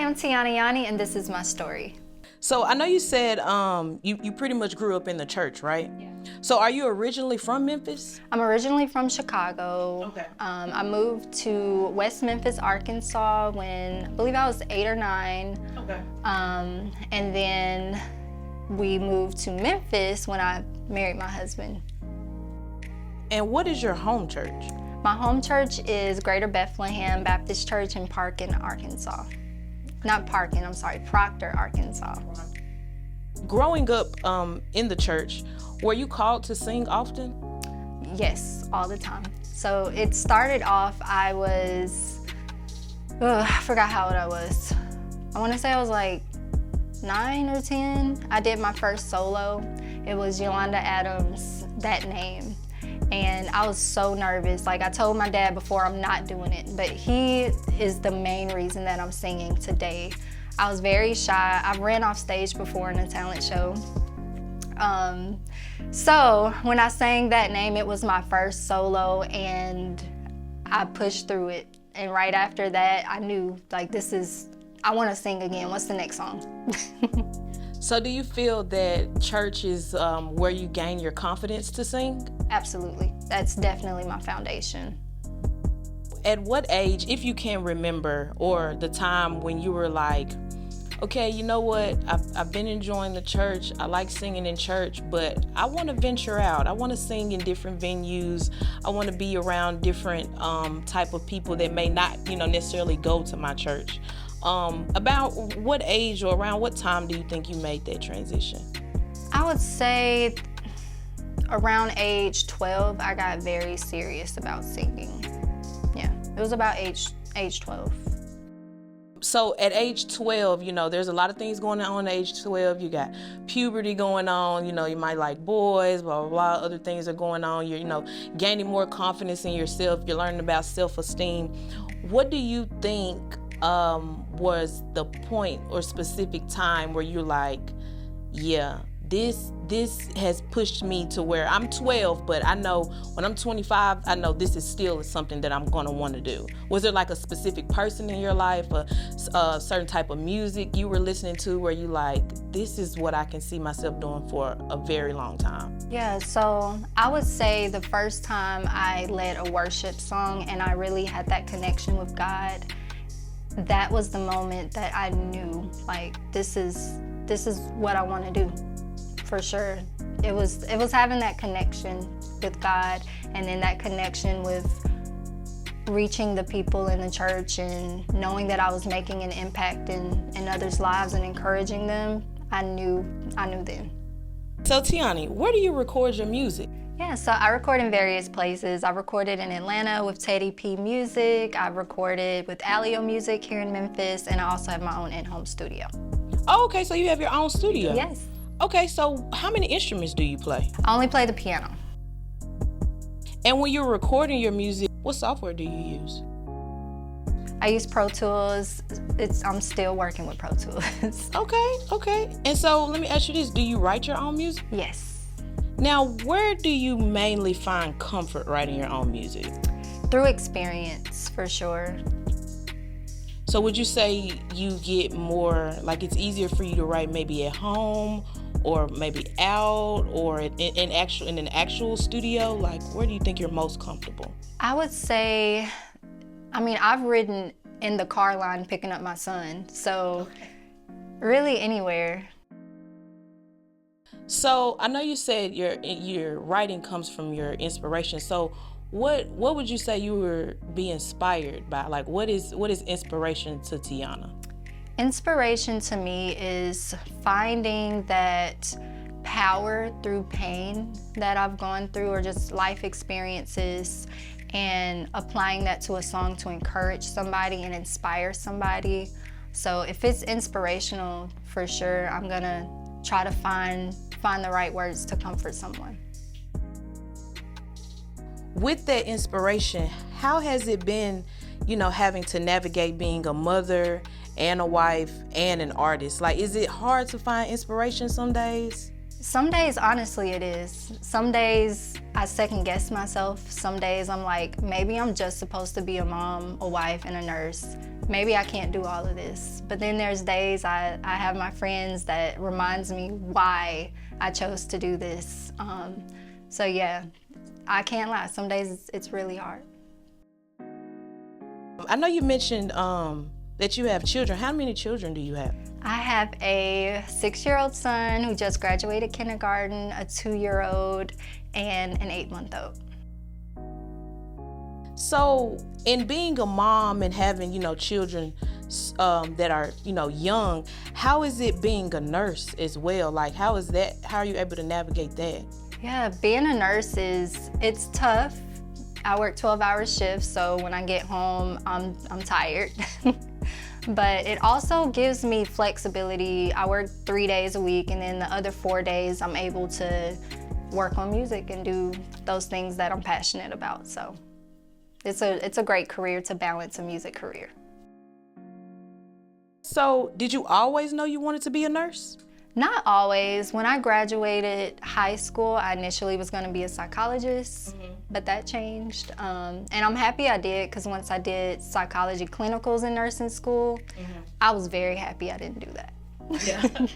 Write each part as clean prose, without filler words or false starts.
I'm Tiana Yanni, and this is my story. So I know you said you pretty much grew up in the church, right? Yeah. So are you originally from Memphis? I'm originally from Chicago. Okay. I moved to West Memphis, Arkansas when I believe I was 8 or 9. Okay. And then we moved to Memphis when I married my husband. And what is your home church? My home church is Greater Bethlehem Baptist Church in Parkin, Arkansas. Not Parkin, I'm sorry, Proctor, Arkansas. Growing up in the church, were you called to sing often? Yes, all the time. So it started off, I forgot how old I was. I want to say I was like 9 or 10. I did my first solo. It was Yolanda Adams, That Name. And I was so nervous. Like I told my dad before, I'm not doing it, but he is the main reason that I'm singing today. I was very shy. I've ran off stage before in a talent show. So when I sang That Name, it was my first solo and I pushed through it. And right after that, I knew like I want to sing again. What's the next song? So do you feel that church is where you gain your confidence to sing? Absolutely. That's definitely my foundation. At what age, if you can remember, or the time when you were like, okay, you know what, I've been enjoying the church, I like singing in church, but I want to venture out. I want to sing in different venues. I want to be around different type of people that may not, necessarily go to my church. About what age or around what time do you think you made that transition? I would say around age 12, I got very serious about singing. Yeah, it was about age 12. So at age 12, there's a lot of things going on at age 12. You got puberty going on, you might like boys, blah, blah, blah. Other things are going on. You're, gaining more confidence in yourself. You're learning about self-esteem. What do you think was the point or specific time where you're like, yeah, this has pushed me to where I'm 12, but I know when I'm 25, I know this is still something that I'm going to want to do? Was there like a specific person in your life, a certain type of music you were listening to where you like, this is what I can see myself doing for a very long time? Yeah, so I would say the first time I led a worship song and I really had that connection with God, that was the moment that I knew, like, this is what I want to do, for sure. It was having that connection with God, and then that connection with reaching the people in the church and knowing that I was making an impact in others' lives and encouraging them. I knew then. So Tiani, where do you record your music? Yeah, so I record in various places. I recorded in Atlanta with Teddy P Music. I've recorded with Alio Music here in Memphis, and I also have my own in-home studio. Oh, okay, so you have your own studio? Yes. Okay, so how many instruments do you play? I only play the piano. And when you're recording your music, what software do you use? I use Pro Tools. I'm still working with Pro Tools. Okay. And so let me ask you this, do you write your own music? Yes. Now, where do you mainly find comfort writing your own music? Through experience, for sure. So would you say you get more, like it's easier for you to write maybe at home or maybe out or in an actual studio? Like, where do you think you're most comfortable? I would say, I've written in the car line picking up my son, so really anywhere. So I know you said your writing comes from your inspiration. So what would you say you were being inspired by? Like what is inspiration to Tiana? Inspiration to me is finding that power through pain that I've gone through or just life experiences and applying that to a song to encourage somebody and inspire somebody. So if it's inspirational, for sure, I'm gonna try to find the right words to comfort someone. With that inspiration, how has it been, having to navigate being a mother and a wife and an artist? Like, is it hard to find inspiration some days? Some days, honestly, it is. Some days I second guess myself. Some days I'm like, maybe I'm just supposed to be a mom, a wife, and a nurse. Maybe I can't do all of this. But then there's days I have my friends that reminds me why I chose to do this. So yeah, I can't lie. Some days it's really hard. I know you mentioned that you have children. How many children do you have? I have a 6-year-old son who just graduated kindergarten, a 2-year-old, and an 8-month-old. So in being a mom and having, children that are, young, how is it being a nurse as well? Like, how are you able to navigate that? Yeah, being a nurse it's tough. I work 12-hour shifts, so when I get home, I'm tired. But it also gives me flexibility. I work 3 days a week, and then the other 4 days I'm able to work on music and do those things that I'm passionate about. So it's a great career to balance a music career. So did you always know you wanted to be a nurse? Not always. When I graduated high school, I initially was going to be a psychologist, but that changed. And I'm happy I did, because once I did psychology clinicals in nursing school, I was very happy I didn't do that. Yeah.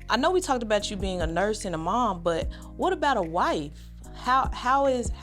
I know we talked about you being a nurse and a mom, but what about a wife? How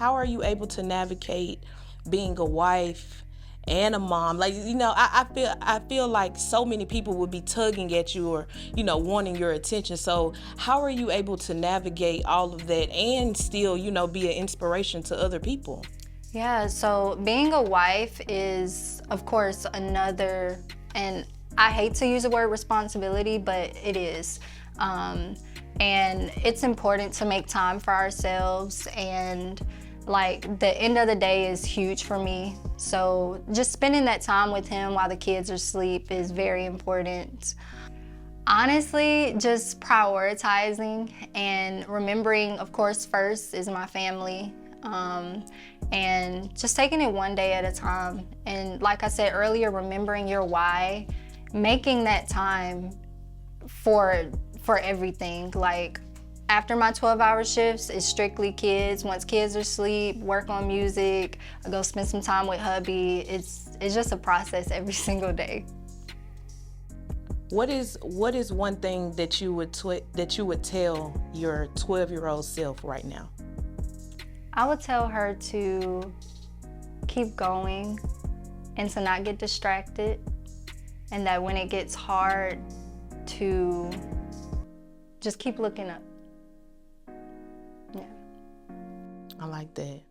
are you able to navigate being a wife and a mom? Like, I feel like so many people would be tugging at you or, wanting your attention. So how are you able to navigate all of that and still, be an inspiration to other people? Yeah, so being a wife is, of course, another, and I hate to use the word responsibility, but it is. And it's important to make time for ourselves, and like the end of the day is huge for me. So just spending that time with him while the kids are asleep is very important. Honestly, just prioritizing and remembering, of course, first is my family, and just taking it one day at a time. And like I said earlier, remembering your why, making that time for everything. Like, after my 12-hour shifts, it's strictly kids. Once kids are asleep, work on music, I go spend some time with hubby. It's just a process every single day. What is one thing that you would tell your 12-year-old self right now? I would tell her to keep going and to not get distracted, and that when it gets hard, to just keep looking up. Yeah. I like that.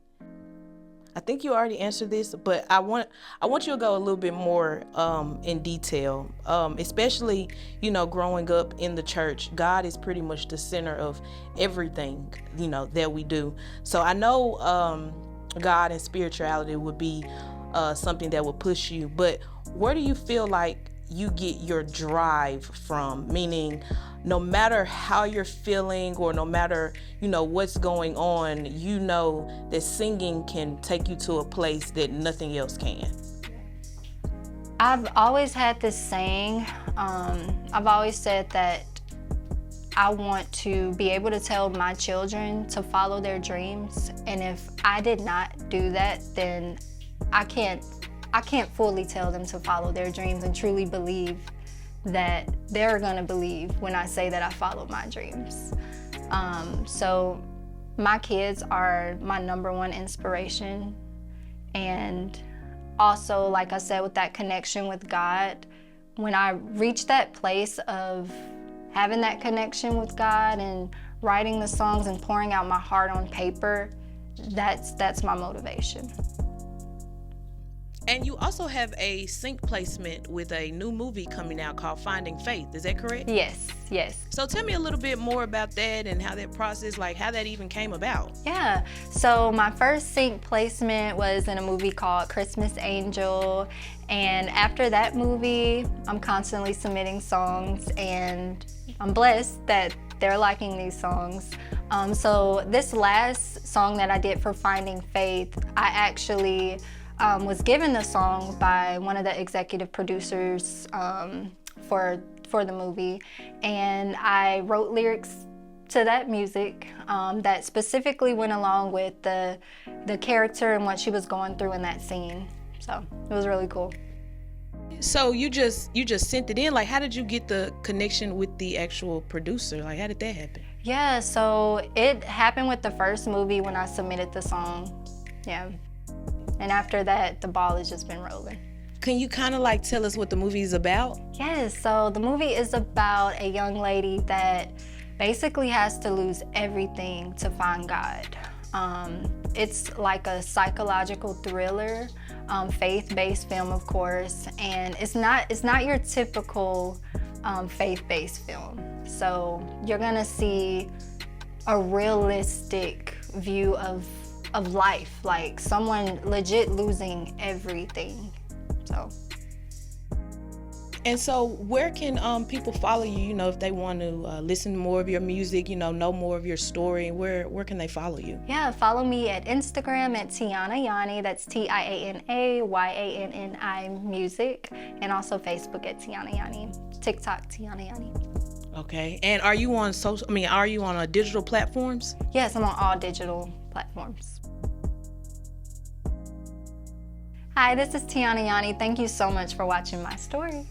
I think you already answered this, but I want you to go a little bit more in detail, especially, growing up in the church. God is pretty much the center of everything, that we do. So I know God and spirituality would be something that would push you, but where do you feel like you get your drive from? Meaning, no matter how you're feeling or no matter, what's going on, that singing can take you to a place that nothing else can. I've always had this saying, I've always said that I want to be able to tell my children to follow their dreams. And if I did not do that, then I can't fully tell them to follow their dreams and truly believe that they're gonna believe when I say that I follow my dreams. So my kids are my #1 inspiration. And also, like I said, with that connection with God, when I reach that place of having that connection with God and writing the songs and pouring out my heart on paper, that's my motivation. And you also have a sync placement with a new movie coming out called Finding Faith. Is that correct? Yes. So tell me a little bit more about that and how that process, like how that even came about. Yeah, so my first sync placement was in a movie called Christmas Angel. And after that movie, I'm constantly submitting songs, and I'm blessed that they're liking these songs. So this last song that I did for Finding Faith, I actually was given the song by one of the executive producers for for the movie, and I wrote lyrics to that music that specifically went along with the character and what she was going through in that scene. So it was really cool. So you just sent it in. Like, how did you get the connection with the actual producer? Like, how did that happen? Yeah, so it happened with the first movie when I submitted the song. Yeah. And after that, the ball has just been rolling. Can you kind of like tell us what the movie is about? Yes, so the movie is about a young lady that basically has to lose everything to find God. It's like a psychological thriller, faith-based film, of course, and it's not your typical faith-based film. So you're gonna see a realistic view of life, like someone legit losing everything. And so where can people follow you, you know, if they want to listen to more of your music, you know more of your story? Where can they follow you? Yeah, follow me at Instagram at Tiana Yanni, that's TIANAYANNI music, and also Facebook at Tiana Yanni, TikTok Tiana Yanni. Okay, and are you on digital platforms? Yes, I'm on all digital platforms. Hi, this is Tiana Yanni. Thank you so much for watching my story.